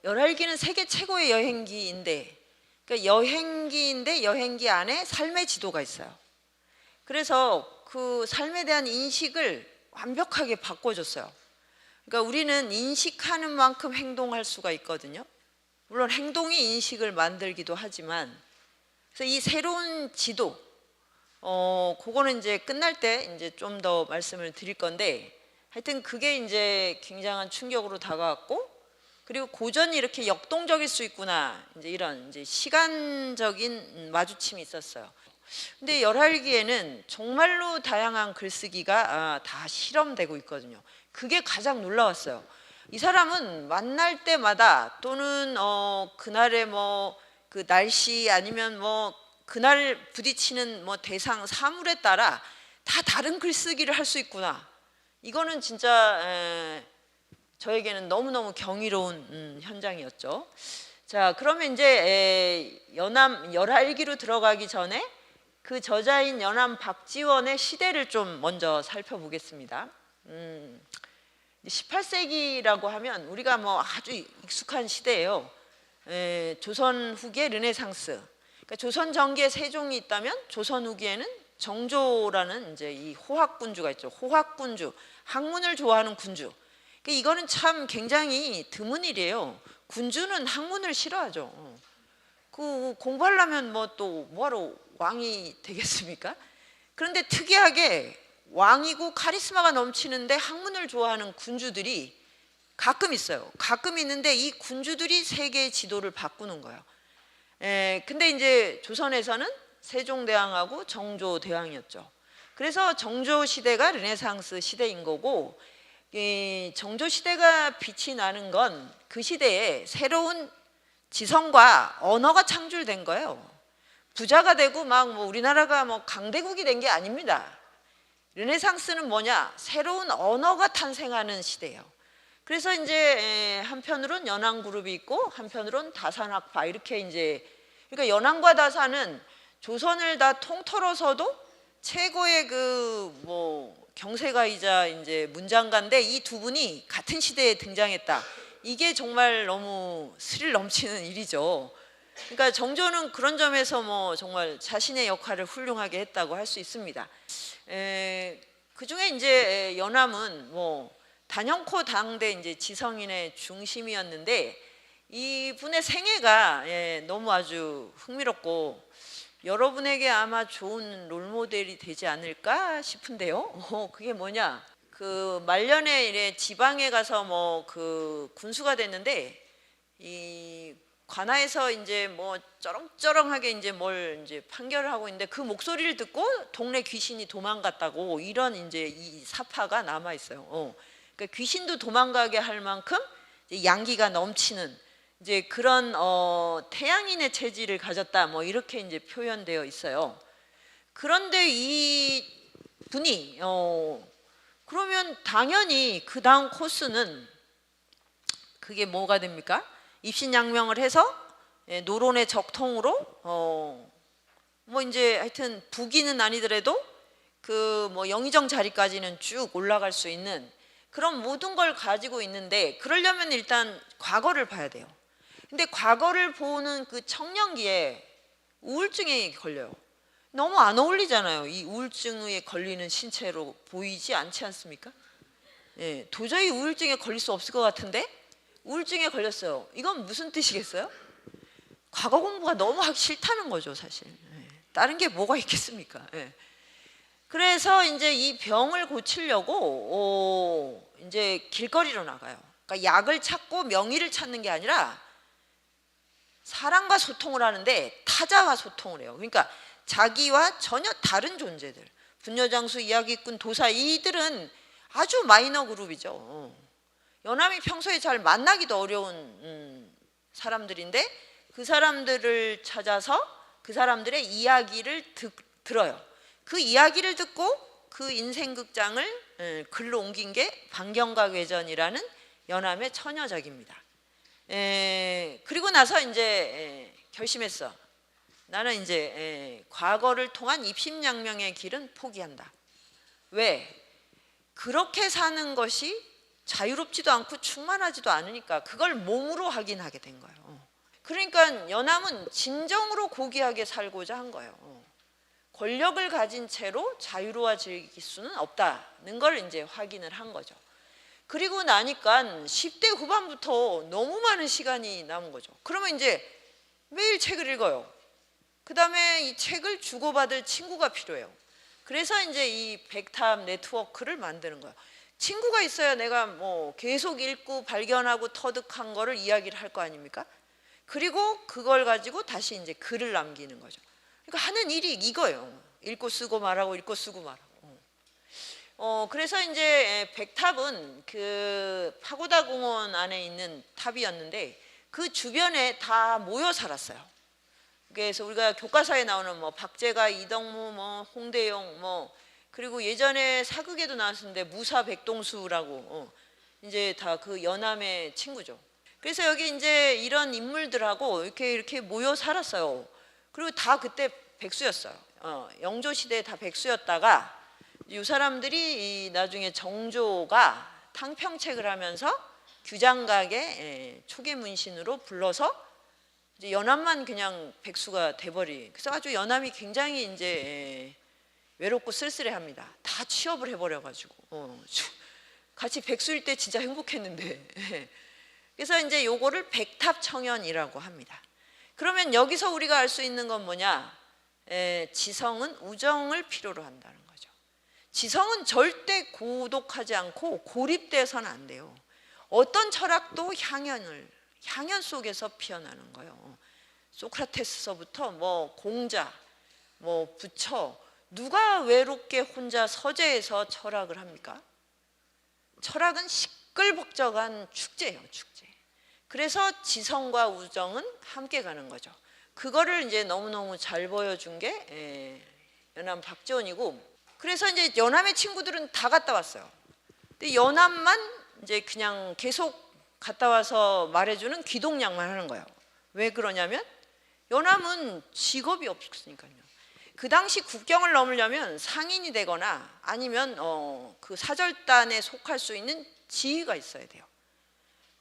열알기는 세계 최고의 여행기인데, 그러니까 여행기인데 여행기 안에 삶의 지도가 있어요. 그래서 그 삶에 대한 인식을 완벽하게 바꿔줬어요. 그러니까 우리는 인식하는 만큼 행동할 수가 있거든요. 물론 행동이 인식을 만들기도 하지만, 그래서 이 새로운 지도, 그거는 이제 끝날 때 이제 좀 더 말씀을 드릴 건데, 하여튼 그게 이제 굉장한 충격으로 다가왔고, 그리고 고전이 이렇게 역동적일 수 있구나, 이제 이런 이제 시간적인 마주침이 있었어요. 근데 열알기에는 정말로 다양한 글쓰기가 다 실험되고 있거든요. 그게 가장 놀라웠어요. 이 사람은 만날 때마다 또는 그날의 뭐 그 날씨 아니면 뭐 그날 부딪히는 뭐 대상 사물에 따라 다 다른 글쓰기를 할 수 있구나. 이거는 진짜 저에게는 너무너무 경이로운 현장이었죠. 자, 그러면 이제 열알기로 들어가기 전에 그 저자인 연암 박지원의 시대를 좀 먼저 살펴보겠습니다. 18세기라고 하면 우리가 뭐 아주 익숙한 시대예요. 조선 후기의 르네상스. 그러니까 조선 전기에 세종이 있다면 조선 후기에는 정조라는 이제 이 호학군주가 있죠. 호학군주, 학문을 좋아하는 군주. 그러니까 이거는 참 굉장히 드문 일이에요. 군주는 학문을 싫어하죠. 그 공부하려면 뭐 또 뭐하러 왕이 되겠습니까? 그런데 특이하게 왕이고 카리스마가 넘치는데 학문을 좋아하는 군주들이 가끔 있어요. 가끔 있는데 이 군주들이 세계의 지도를 바꾸는 거예요. 근데 이제 조선에서는 세종대왕하고 정조대왕이었죠. 그래서 정조시대가 르네상스 시대인 거고, 이 정조시대가 빛이 나는 건 그 시대에 새로운 지성과 언어가 창출된 거예요. 부자가 되고 막 뭐 우리나라가 뭐 강대국이 된 게 아닙니다. 르네상스는 뭐냐? 새로운 언어가 탄생하는 시대예요. 그래서 이제 한편으로는 연안그룹이 있고 한편으로는 다산학파, 이렇게 이제, 그러니까 연안과 다산은 조선을 다 통틀어서도 최고의 그 뭐 경세가이자 이제 문장가인데, 이 두 분이 같은 시대에 등장했다. 이게 정말 너무 스릴 넘치는 일이죠. 그러니까 정조는 그런 점에서 뭐 정말 자신의 역할을 훌륭하게 했다고 할 수 있습니다. 그 중에 이제 연암은 뭐 단연코 당대 이제 지성인의 중심이었는데, 이분의 생애가 너무 아주 흥미롭고 여러분에게 아마 좋은 롤모델이 되지 않을까 싶은데요. 그게 뭐냐? 그 말년에 이래 지방에 가서 뭐 그 군수가 됐는데, 이 관아에서 이제 뭐 쩌렁쩌렁하게 이제 뭘 이제 판결을 하고 있는데, 그 목소리를 듣고 동네 귀신이 도망갔다고, 이런 이제 이 사파가 남아 있어요. 그러니까 귀신도 도망가게 할 만큼 이제 양기가 넘치는 이제 그런 태양인의 체질을 가졌다, 뭐 이렇게 이제 표현되어 있어요. 그런데 이 분이 그러면 당연히 그 다음 코스는 그게 뭐가 됩니까? 입신양명을 해서 노론의 적통으로 뭐 이제 하여튼 부기는 아니더라도 그 뭐 영의정 자리까지는 쭉 올라갈 수 있는 그런 모든 걸 가지고 있는데, 그러려면 일단 과거를 봐야 돼요. 근데 과거를 보는 그 청년기에 우울증에 걸려요. 너무 안 어울리잖아요. 이 우울증에 걸리는 신체로 보이지 않지 않습니까? 도저히 우울증에 걸릴 수 없을 것 같은데 우울증에 걸렸어요. 이건 무슨 뜻이겠어요? 과거 공부가 너무 하기 싫다는 거죠, 사실. 다른 게 뭐가 있겠습니까? 그래서 이제 이 병을 고치려고 이제 길거리로 나가요. 그러니까 약을 찾고 명의를 찾는 게 아니라 사람과 소통을 하는데 타자와 소통을 해요. 그러니까 자기와 전혀 다른 존재들, 분녀장수, 이야기꾼, 도사, 이들은 아주 마이너 그룹이죠. 연암이 평소에 잘 만나기도 어려운 사람들인데, 그 사람들을 찾아서 그 사람들의 이야기를 들어요. 그 이야기를 듣고 그 인생극장을 글로 옮긴 게 방경각외전이라는 연암의 처녀작입니다. 그리고 나서 이제 결심했어. 나는 이제 과거를 통한 입신양명의 길은 포기한다. 왜? 그렇게 사는 것이 자유롭지도 않고 충만하지도 않으니까 그걸 몸으로 확인하게 된 거예요. 그러니까 연암은 진정으로 고귀하게 살고자 한 거예요. 권력을 가진 채로 자유로워질 수는 없다는 걸 이제 확인을 한 거죠. 그리고 나니까 10대 후반부터 너무 많은 시간이 남은 거죠. 그러면 이제 매일 책을 읽어요. 그 다음에 이 책을 주고받을 친구가 필요해요. 그래서 이제 이 백탑 네트워크를 만드는 거예요. 친구가 있어야 내가 뭐 계속 읽고 발견하고 터득한 거를 이야기를 할 거 아닙니까? 그리고 그걸 가지고 다시 이제 글을 남기는 거죠. 그러니까 하는 일이 이거예요. 읽고 쓰고 말하고 읽고 쓰고 말하고. 그래서 이제 백탑은 그 파고다 공원 안에 있는 탑이었는데 그 주변에 다 모여 살았어요. 그래서 우리가 교과서에 나오는 뭐 박제가, 이덕무, 뭐 홍대용, 뭐 그리고 예전에 사극에도 나왔었는데 무사 백동수라고 이제 다 그 연암의 친구죠. 그래서 여기 이제 이런 인물들하고 이렇게 모여 살았어요. 그리고 다 그때 백수였어요. 영조 시대에 다 백수였다가 이 사람들이 나중에 정조가 탕평책을 하면서 규장각의 초계 문신으로 불러서 이제 연암만 그냥 백수가 돼버리. 그래서 아주 연암이 굉장히 이제 외롭고 쓸쓸해합니다. 다 취업을 해버려가지고 같이 백수일 때 진짜 행복했는데. 그래서 이제 요거를 백탑청연이라고 합니다. 그러면 여기서 우리가 알 수 있는 건 뭐냐? 지성은 우정을 필요로 한다는 거죠. 지성은 절대 고독하지 않고 고립돼서는 안 돼요. 어떤 철학도 향연 속에서 피어나는 거예요. 소크라테스서부터 뭐 공자, 뭐 부처, 누가 외롭게 혼자 서재에서 철학을 합니까? 철학은 시끌벅적한 축제예요, 축제. 그래서 지성과 우정은 함께 가는 거죠. 그거를 이제 너무너무 잘 보여준 게 연암 박지원이고, 그래서 이제 연암의 친구들은 다 갔다 왔어요. 근데 연암만 이제 그냥 계속 갔다 와서 말해주는 귀동냥만 하는 거예요. 왜 그러냐면 연암은 직업이 없으니까요. 그 당시 국경을 넘으려면 상인이 되거나 아니면 그 사절단에 속할 수 있는 지위가 있어야 돼요.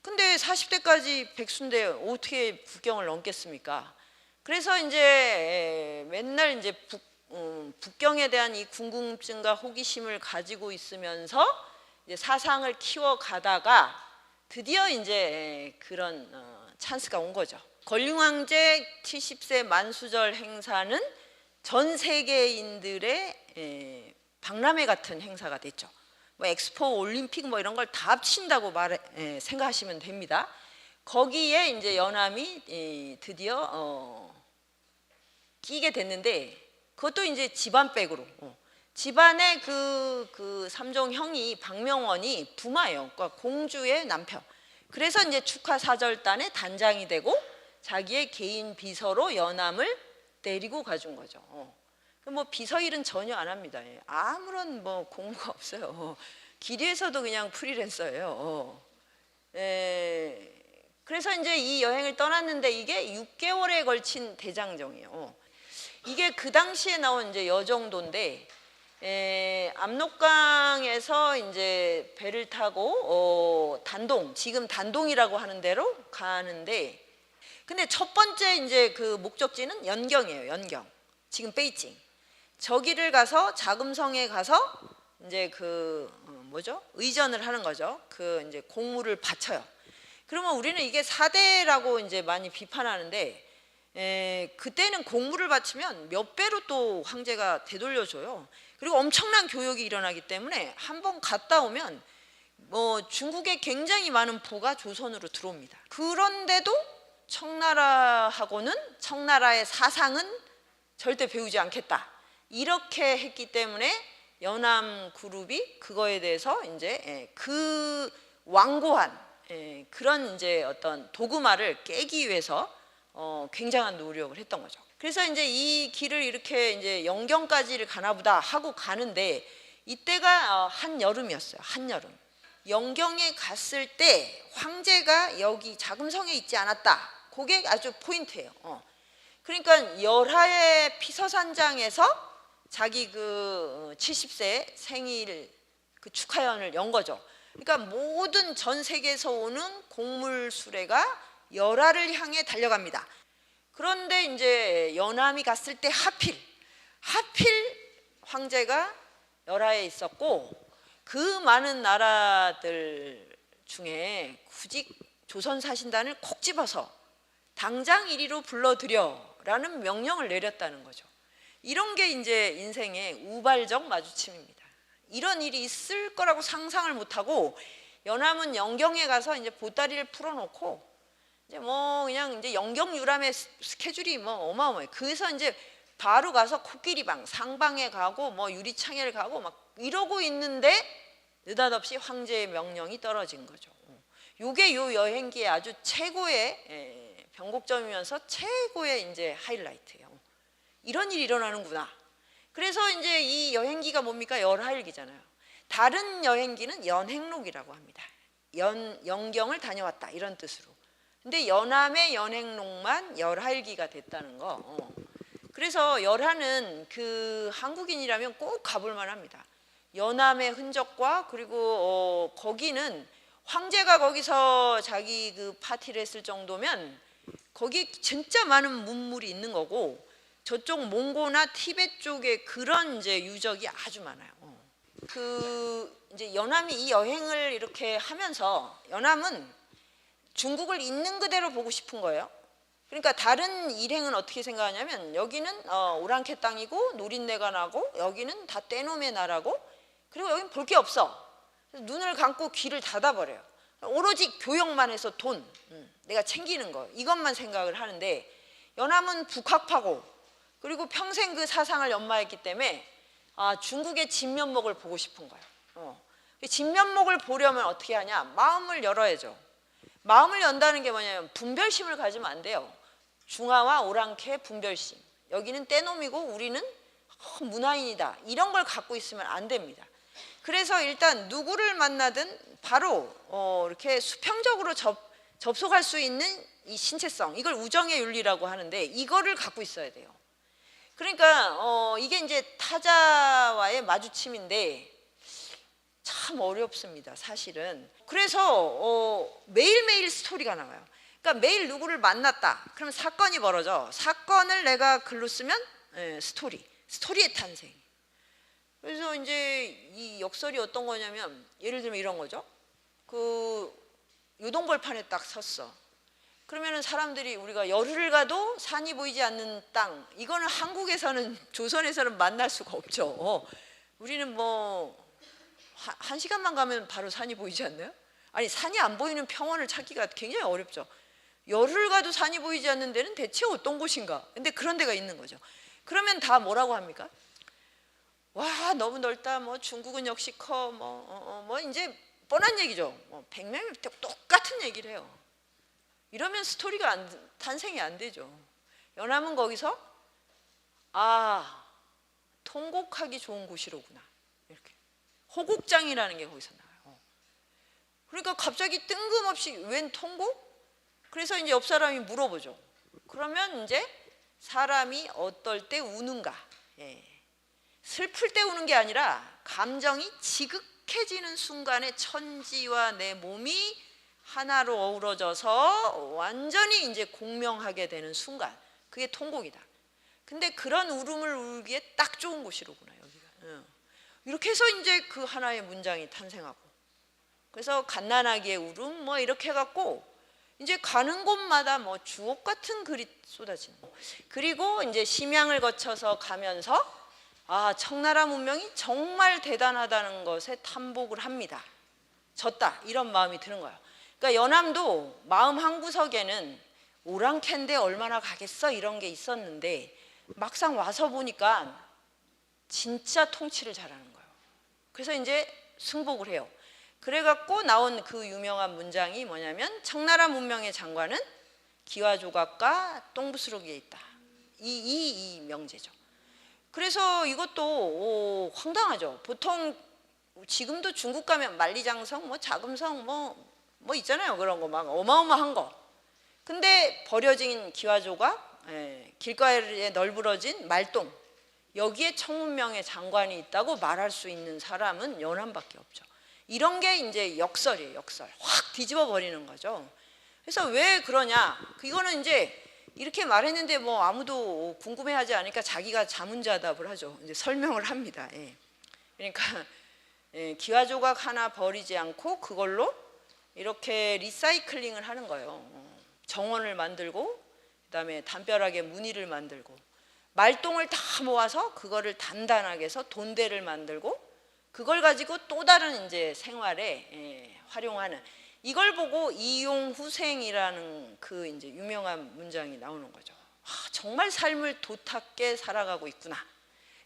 근데 40대까지 백수인데 어떻게 국경을 넘겠습니까? 그래서 이제 맨날 이제 북경에 대한 이 궁금증과 호기심을 가지고 있으면서 이제 사상을 키워가다가 드디어 이제 그런 찬스가 온 거죠. 권륭왕제 70세 만수절 행사는 전 세계인들의 박람회 같은 행사가 됐죠. 뭐 엑스포, 올림픽 뭐 이런 걸 다 합친다고 생각하시면 됩니다. 거기에 이제 연암이 드디어 끼게 됐는데 그것도 이제 집안백으로. 집안의 그 삼종 형이 박명원이 부마예요. 그러니까 공주의 남편. 그래서 이제 축하 사절단의 단장이 되고 자기의 개인 비서로 연암을 데리고 가준 거죠. 뭐 비서 일은 전혀 안 합니다. 아무런 뭐 공부가 없어요. 기리에서도 그냥 프리랜서예요. 그래서 이제 이 여행을 떠났는데 이게 6개월에 걸친 대장정이에요. 이게 그 당시에 나온 이제 여정도인데 압록강에서 이제 배를 타고 단동, 지금 단동이라고 하는 데로 가는데, 근데 첫 번째 이제 그 목적지는 연경이에요. 연경. 지금 베이징. 저기를 가서 자금성에 가서 이제 그 뭐죠? 의전을 하는 거죠. 그 이제 공물을 바쳐요. 그러면 우리는 이게 사대라고 이제 많이 비판하는데 그때는 공물을 바치면 몇 배로 또 황제가 되돌려줘요. 그리고 엄청난 교역이 일어나기 때문에 한번 갔다 오면 뭐 중국에 굉장히 많은 부가 조선으로 들어옵니다. 그런데도 청나라하고는 청나라의 사상은 절대 배우지 않겠다. 이렇게 했기 때문에 연암 그룹이 그거에 대해서 이제 그 완고한 그런 이제 어떤 도구마를 깨기 위해서 굉장한 노력을 했던 거죠. 그래서 이제 이 길을 이렇게 이제 영경까지를 가나보다 하고 가는데 이때가 한여름이었어요. 한여름. 영경에 갔을 때 황제가 여기 자금성에 있지 않았다. 그게 아주 포인트예요. 그러니까 열하의 피서산장에서 자기 그 70세 생일 그 축하연을 연 거죠. 그러니까 모든 전 세계에서 오는 곡물 수레가 열하를 향해 달려갑니다. 그런데 이제 연함이 갔을 때 하필 황제가 열하에 있었고, 그 많은 나라들 중에 굳이 조선 사신단을 콕 집어서 당장 이리로 불러들여라는 명령을 내렸다는 거죠. 이런 게 이제 인생의 우발적 마주침입니다. 이런 일이 있을 거라고 상상을 못하고 연함은 영경에 가서 이제 보따리를 풀어놓고 이제 뭐 그냥 이제 영경유람의 스케줄이 뭐 어마어마해요. 그래서 이제 바로 가서 코끼리방, 상방에 가고 뭐 유리창에 가고 막 이러고 있는데 느닷없이 황제의 명령이 떨어진 거죠. 요게 요 여행기의 아주 최고의 변곡점이면서 최고의 이제 하이라이트예요. 이런 일이 일어나는구나. 그래서 이제 이 여행기가 뭡니까? 열하일기잖아요. 다른 여행기는 연행록이라고 합니다. 영경을 다녀왔다 이런 뜻으로. 근데 연함의 연행록만 열하일기가 됐다는 거. 그래서 열하는 그 한국인이라면 꼭 가볼 만합니다. 연함의 흔적과 그리고 거기는 황제가 거기서 자기 그 파티를 했을 정도면 거기 진짜 많은 문물이 있는 거고, 저쪽 몽고나 티베트 쪽에 그런 이제 유적이 아주 많아요. 그 이제 연함이 이 여행을 이렇게 하면서 연함은 중국을 있는 그대로 보고 싶은 거예요. 그러니까 다른 일행은 어떻게 생각하냐면 여기는 오랑캐 땅이고 노린내가 나고 여기는 다 떼놈의 나라고, 그리고 여기는 볼 게 없어. 눈을 감고 귀를 닫아버려요. 오로지 교역만 해서 돈, 내가 챙기는 거, 이것만 생각을 하는데 연함은 북학파고 그리고 평생 그 사상을 연마했기 때문에 중국의 진면목을 보고 싶은 거예요. 진면목을 보려면 어떻게 하냐? 마음을 열어야죠. 마음을 연다는 게 뭐냐면 분별심을 가지면 안 돼요. 중화와 오랑캐 분별심. 여기는 떼놈이고 우리는 문화인이다. 이런 걸 갖고 있으면 안 됩니다. 그래서 일단 누구를 만나든 바로 이렇게 수평적으로 접속할 수 있는 이 신체성, 이걸 우정의 윤리라고 하는데 이거를 갖고 있어야 돼요. 그러니까 이게 이제 타자와의 마주침인데 참 어렵습니다, 사실은. 그래서 매일매일 스토리가 나와요. 그러니까 매일 누구를 만났다. 그러면 사건이 벌어져. 사건을 내가 글로 쓰면 스토리의 탄생. 그래서 이제 이 역설이 어떤 거냐면 예를 들면 이런 거죠. 그 요동벌판에 딱 섰어. 그러면은 사람들이 우리가 열흘을 가도 산이 보이지 않는 땅, 이거는 한국에서는 조선에서는 만날 수가 없죠. 우리는 뭐 한 시간만 가면 바로 산이 보이지 않나요? 아니, 산이 안 보이는 평원을 찾기가 굉장히 어렵죠. 열흘 가도 산이 보이지 않는 데는 대체 어떤 곳인가? 근데 그런 데가 있는 거죠. 그러면 다 뭐라고 합니까? 와, 너무 넓다. 뭐 중국은 역시 커. 뭐 이제 뻔한 얘기죠. 100명이 똑같은 얘기를 해요. 이러면 스토리가 탄생이 안 되죠. 연함은 거기서 통곡하기 좋은 곳이로구나. 이렇게 호곡장이라는 게 거기서 나와요. 그러니까 갑자기 뜬금없이 웬 통곡? 그래서 이제 옆 사람이 물어보죠. 그러면 이제 사람이 어떨 때 우는가? 슬플 때 우는 게 아니라 감정이 지극해지는 순간에 천지와 내 몸이 하나로 어우러져서 완전히 이제 공명하게 되는 순간, 그게 통곡이다. 근데 그런 울음을 울기에 딱 좋은 곳이로구나, 여기가. 이렇게 해서 이제 그 하나의 문장이 탄생하고, 그래서 갓난아기의 울음 뭐 이렇게 해갖고 이제 가는 곳마다 뭐 주옥 같은 글이 쏟아지는 거. 그리고 이제 심양을 거쳐서 가면서 청나라 문명이 정말 대단하다는 것에 탐복을 합니다. 졌다, 이런 마음이 드는 거예요. 그러니까 연함도 마음 한구석에는 오랑캐인데 얼마나 가겠어, 이런 게 있었는데 막상 와서 보니까 진짜 통치를 잘하는 거예요. 그래서 이제 승복을 해요. 그래갖고 나온 그 유명한 문장이 뭐냐면 청나라 문명의 장관은 기와조각과 똥부스러기에 있다. 이 명제죠. 그래서 이것도 황당하죠. 보통 지금도 중국 가면 만리장성, 뭐 자금성, 뭐 있잖아요. 그런 거 막 어마어마한 거. 근데 버려진 기와조각, 길가에 널브러진 말똥, 여기에 청문명의 장관이 있다고 말할 수 있는 사람은 연함밖에 없죠. 이런 게 이제 역설이에요. 역설. 확 뒤집어 버리는 거죠. 그래서 왜 그러냐? 이거는 이제 이렇게 말했는데 뭐 아무도 궁금해하지 않으니까 자기가 자문자답을 하죠. 이제 설명을 합니다. 예. 그러니까 기와 조각 하나 버리지 않고 그걸로 이렇게 리사이클링을 하는 거예요. 정원을 만들고 그다음에 담벼락에 무늬를 만들고 말똥을 다 모아서 그거를 단단하게 해서 돈대를 만들고 그걸 가지고 또 다른 이제 생활에 활용하는, 이걸 보고 이용후생이라는 그 이제 유명한 문장이 나오는 거죠. 정말 삶을 도탁게 살아가고 있구나.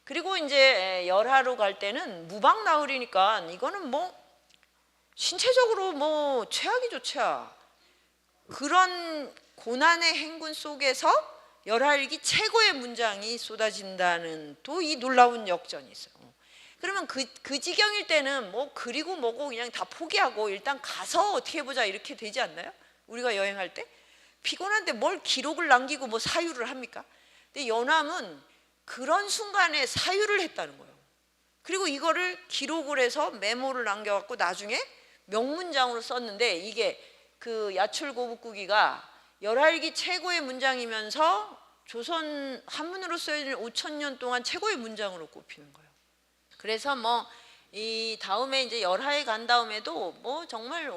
그리고 이제 열하로 갈 때는 무방나흘이니까 이거는 뭐 신체적으로 뭐 최악이죠, 최악. 그런 고난의 행군 속에서 열하일기 최고의 문장이 쏟아진다는 또 이 놀라운 역전이 있어요. 그러면 그 지경일 때는 뭐 그리고 뭐고 그냥 다 포기하고 일단 가서 어떻게 해보자 이렇게 되지 않나요? 우리가 여행할 때 피곤한데 뭘 기록을 남기고 뭐 사유를 합니까? 근데 연암은 그런 순간에 사유를 했다는 거예요. 그리고 이거를 기록을 해서 메모를 남겨갖고 나중에 명문장으로 썼는데, 이게 그 야출고북구기가 열하일기 최고의 문장이면서 조선 한문으로 쓰여진 5,000년 동안 최고의 문장으로 꼽히는 거예요. 그래서 뭐 이 다음에 이제 열하에 간 다음에도 뭐 정말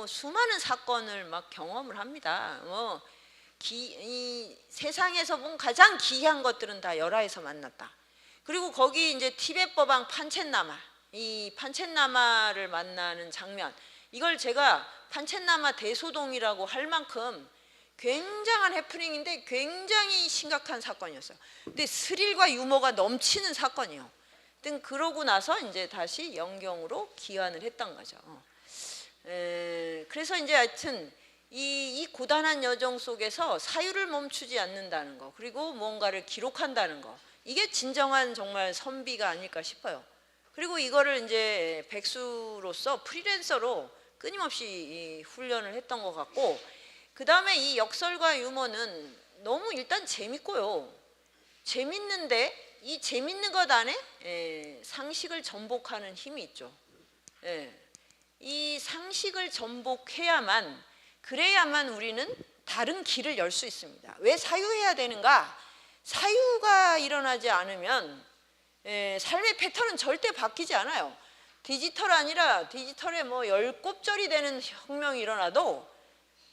수많은 사건을 막 경험을 합니다. 이 세상에서 본 가장 기이한 것들은 다 열하에서 만났다. 그리고 거기 이제 티베트 법왕 판첸나마, 이 판첸나마를 만나는 장면, 이걸 제가 판첸나마 대소동이라고 할 만큼 굉장한 해프닝인데 굉장히 심각한 사건이었어요. 근데 스릴과 유머가 넘치는 사건이에요. 그러고 나서 이제 다시 영경으로 귀환을 했던 거죠. 그래서 이제 하여튼 이 고단한 여정 속에서 사유를 멈추지 않는다는 거, 그리고 뭔가를 기록한다는 거, 이게 진정한 정말 선비가 아닐까 싶어요. 그리고 이거를 이제 백수로서 프리랜서로 끊임없이 훈련을 했던 것 같고, 그 다음에 이 역설과 유머는 너무 일단 재밌고요. 재밌는데 이 재밌는 것 안에 상식을 전복하는 힘이 있죠. 이 상식을 전복해야만, 그래야만 우리는 다른 길을 열 수 있습니다. 왜 사유해야 되는가? 사유가 일어나지 않으면 삶의 패턴은 절대 바뀌지 않아요. 디지털 아니라 디지털에 뭐 10곱절이 되는 혁명이 일어나도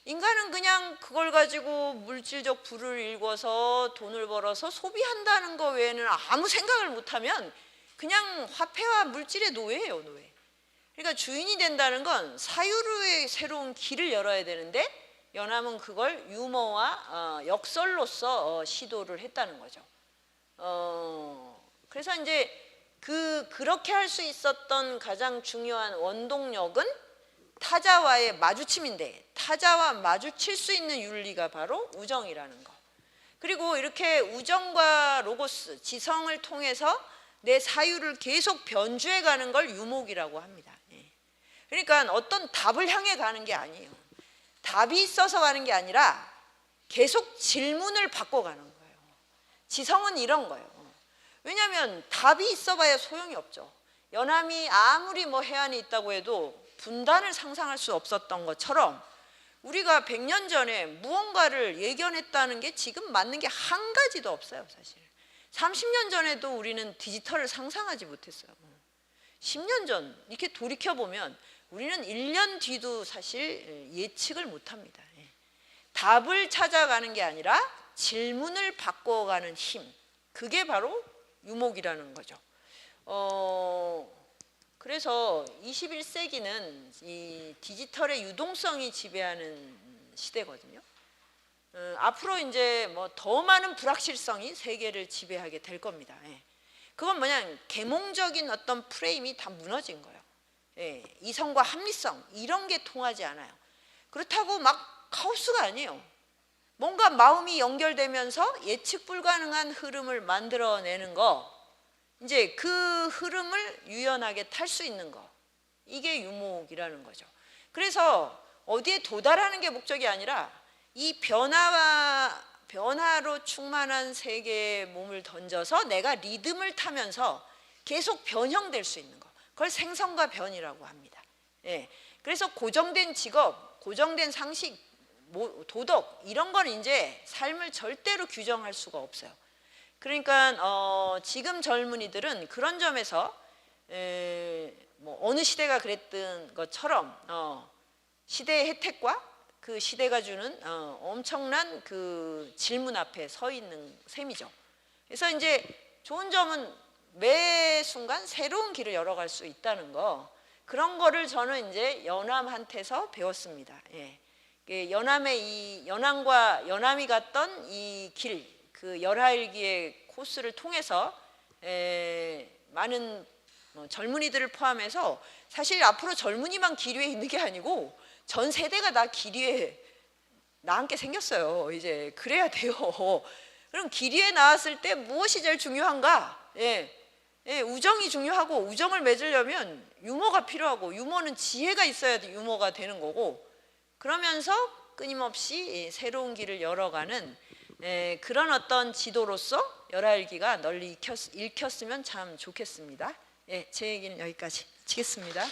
인간은 그냥 그걸 가지고 물질적 부를 일궈서 돈을 벌어서 소비한다는 거 외에는 아무 생각을 못하면 그냥 화폐와 물질의 노예예요, 노예. 그러니까 주인이 된다는 건 사유로의 새로운 길을 열어야 되는데, 연암은 그걸 유머와 역설로서 시도를 했다는 거죠. 그래서 이제 그렇게 할 수 있었던 가장 중요한 원동력은 타자와의 마주침인데, 타자와 마주칠 수 있는 윤리가 바로 우정이라는 거. 그리고 이렇게 우정과 로고스, 지성을 통해서 내 사유를 계속 변주해 가는 걸 유목이라고 합니다. 그러니까 어떤 답을 향해 가는 게 아니에요. 답이 있어서 가는 게 아니라 계속 질문을 바꿔 가는 거예요. 지성은 이런 거예요. 왜냐하면 답이 있어봐야 소용이 없죠. 연암이 아무리 뭐 해안이 있다고 해도 분단을 상상할 수 없었던 것처럼 우리가 100년 전에 무언가를 예견했다는 게 지금 맞는 게 한 가지도 없어요, 사실. 30년 전에도 우리는 디지털을 상상하지 못했어요. 10년 전 이렇게 돌이켜보면 우리는 1년 뒤도 사실 예측을 못합니다. 답을 찾아가는 게 아니라 질문을 바꿔가는 힘, 그게 바로 유목이라는 거죠. 그래서 21세기는 이 디지털의 유동성이 지배하는 시대거든요. 앞으로 이제 뭐 더 많은 불확실성이 세계를 지배하게 될 겁니다. 그건 뭐냐, 계몽적인 어떤 프레임이 다 무너진 거예요. 이성과 합리성 이런 게 통하지 않아요. 그렇다고 막 카오스가 아니에요. 뭔가 마음이 연결되면서 예측 불가능한 흐름을 만들어내는 거, 이제 그 흐름을 유연하게 탈 수 있는 거, 이게 유목이라는 거죠. 그래서 어디에 도달하는 게 목적이 아니라 이 변화로 충만한 세계에 몸을 던져서 내가 리듬을 타면서 계속 변형될 수 있는 거, 그걸 생성과 변이라고 합니다. 예. 그래서 고정된 직업, 고정된 상식, 도덕 이런 건 이제 삶을 절대로 규정할 수가 없어요. 그러니까 지금 젊은이들은 그런 점에서 뭐 어느 시대가 그랬던 것처럼 시대의 혜택과 그 시대가 주는 엄청난 그 질문 앞에 서 있는 셈이죠. 그래서 이제 좋은 점은 매 순간 새로운 길을 열어갈 수 있다는 거, 그런 거를 저는 이제 연암한테서 배웠습니다. 예. 연암과 연암이 갔던 이 길, 그 열하일기의 코스를 통해서 많은 젊은이들을 포함해서, 사실 앞으로 젊은이만 길 위에 있는 게 아니고 전 세대가 다 길 위에 나앉게 생겼어요. 이제 그래야 돼요. 그럼 길 위에 나왔을 때 무엇이 제일 중요한가? 우정이 중요하고, 우정을 맺으려면 유머가 필요하고, 유머는 지혜가 있어야 유머가 되는 거고, 그러면서 끊임없이 새로운 길을 열어가는 그런 어떤 지도로서 열하일기가 널리 읽혔으면 참 좋겠습니다. 제 얘기는 여기까지 마치겠습니다.